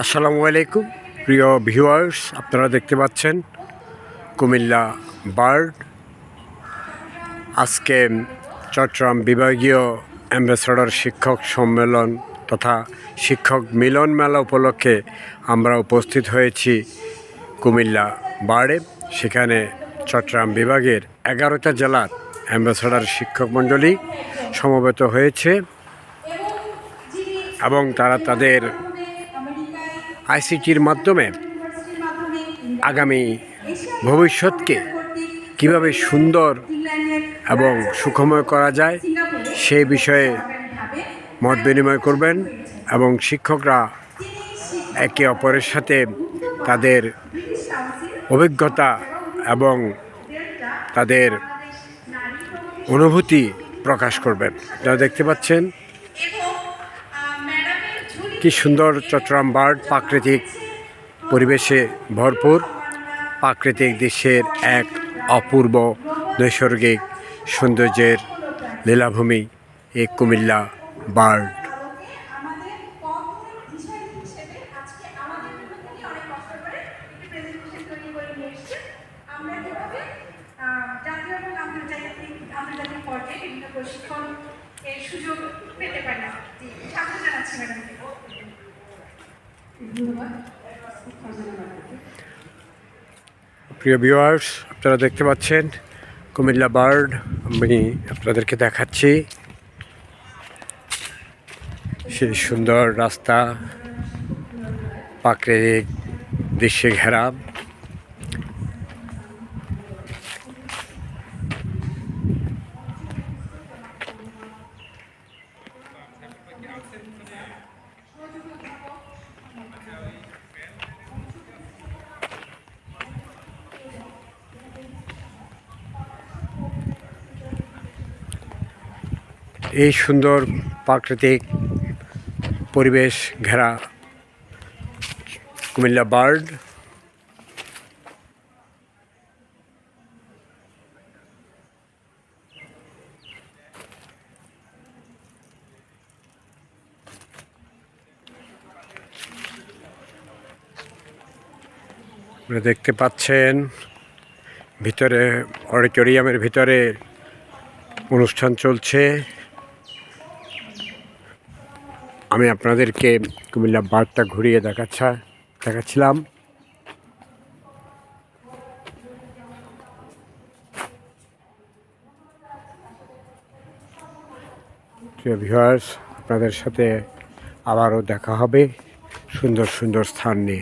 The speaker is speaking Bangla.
আসসালামু আলাইকুম প্রিয় ভিউয়ার্স, আপনারা দেখতে পাচ্ছেন কুমিল্লা বার্ড। আজকে চট্টগ্রাম বিভাগীয় অ্যাম্বাসেডর শিক্ষক সম্মেলন তথা শিক্ষক মিলন মেলা উপলক্ষে আমরা উপস্থিত হয়েছি কুমিল্লা বার্ডে। সেখানে চট্টগ্রাম বিভাগের 11টা জেলার অ্যাম্বাসেডর শিক্ষক মণ্ডলী সমবেত হয়েছে এবং তারা তাদের আইসিটির মাধ্যমে আগামী ভবিষ্যৎকে কিভাবে সুন্দর এবং সুখময় করা যায় সেই বিষয়ে মত বিনিময় করবেন এবং শিক্ষকরা একে অপরের সাথে তাদের অভিজ্ঞতা এবং তাদের অনুভূতি প্রকাশ করবেন। আপনারা দেখতে পাচ্ছেন কি সুন্দর চট্টগ্রাম বার্ড, প্রাকৃতিক পরিবেশে ভরপুর, প্রাকৃতিক দৃশ্যের এক অপূর্ব নৈসর্গিক সৌন্দর্যের লীলাভূমি এই কুমিল্লা বার্ড। প্রিয় ভিউয়ার্স, আপনারা দেখতে পাচ্ছেন কুমিল্লা বার্ড। আমি আপনাদেরকে দেখাচ্ছি সেই সুন্দর রাস্তা, প্রাকৃতিক দৃশ্যে ঘেরা। এই সুন্দর প্রাকৃতিক পরিবেশ ঘেরা কুমিল্লা বার্ড। আপনারা দেখতে পাচ্ছেন ভিতরে অডিটোরিয়ামের ভিতরে অনুষ্ঠান চলছে। আমি আপনাদেরকে কুমিল্লা বার্ডটা ঘুরিয়ে দেখাচ্ছিলাম। প্রিয় ভিউয়ার্স, আপনাদের সাথে আবারও দেখা হবে সুন্দর সুন্দর স্থান নিয়ে।